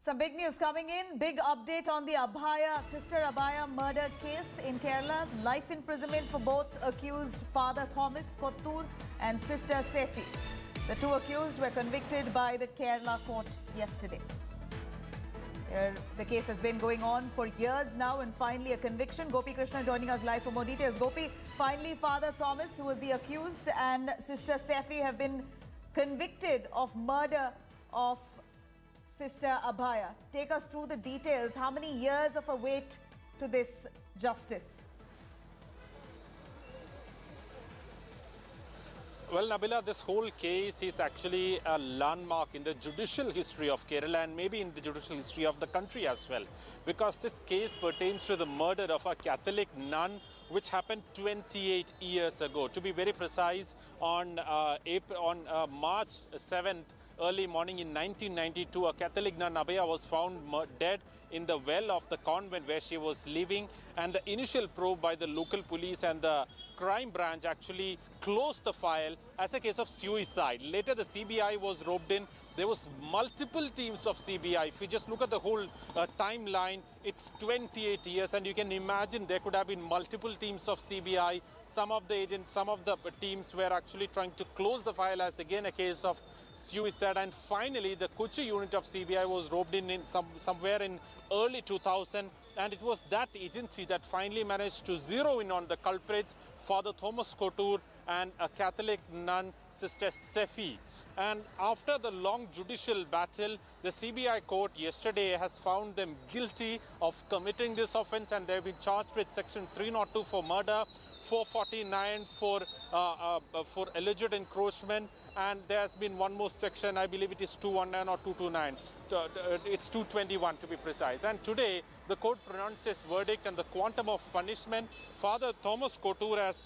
Some big news coming in. Big update on the Sister Abhaya murder case in Kerala. Life imprisonment for both accused Father Thomas Kottur and Sister Sefi. The two accused were convicted by the Kerala court yesterday. The case has been going on for years now and finally a conviction. Gopi Krishna joining us live for more details. Gopi, finally Father Thomas, who was the accused, and Sister Sefi have been convicted of murder of Sister Abhaya. Take us through the details. How many years of a wait to this justice? Well, Nabila, this whole case is actually a landmark in the judicial history of Kerala and maybe in the judicial history of the country as well. Because this case pertains to the murder of a Catholic nun which happened 28 years ago. To be very precise, on March 7th, early morning in 1992, a Catholic nun, Abhaya, was found dead in the well of the convent where she was living. And the initial probe by the local police and the crime branch actually closed the file as a case of suicide. Later, the CBI was roped in. There was multiple teams of CBI. If you just look at the whole timeline, it's 28 years, and you can imagine there could have been multiple teams of CBI. Some of the agents, some of the teams were actually trying to close the file as again a case of suicide. And finally, the Kochi unit of CBI was roped in somewhere in early 2000, and it was that agency that finally managed to zero in on the culprits, Father Thomas Kottur and a Catholic nun, Sister Sefi. And after the long judicial battle, the CBI court yesterday has found them guilty of committing this offence, and they've been charged with section 302 for murder, 449 for alleged encroachment, and there has been one more section, I believe it is 219 or 229. It's 221 to be precise. And today, the court pronounced its verdict and the quantum of punishment. Father Thomas Kottur has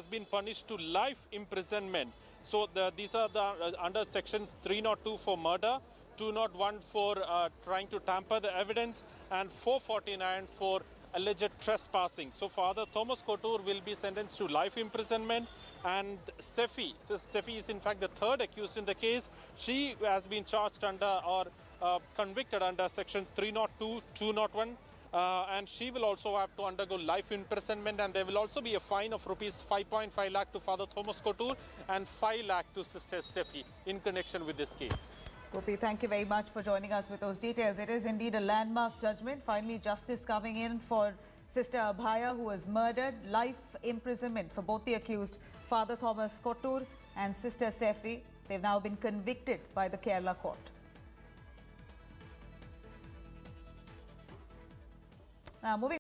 been punished to life imprisonment. So these are the under sections 302 for murder, 201 for trying to tamper the evidence, and 449 for alleged trespassing. So Father Thomas Kottur will be sentenced to life imprisonment, and Sefi is in fact the third accused in the case. She has been charged under or convicted under section 302, 201. And she will also have to undergo life imprisonment, and there will also be a fine of rupees 5.5 lakh to Father Thomas Kottur and 5 lakh to Sister Sefi in connection with this case. Gopi, thank you very much for joining us with those details. It is indeed a landmark judgment. Finally, justice coming in for Sister Abhaya, who was murdered. Life imprisonment for both the accused, Father Thomas Kottur and Sister Sefi. They've now been convicted by the Kerala court. Now, moving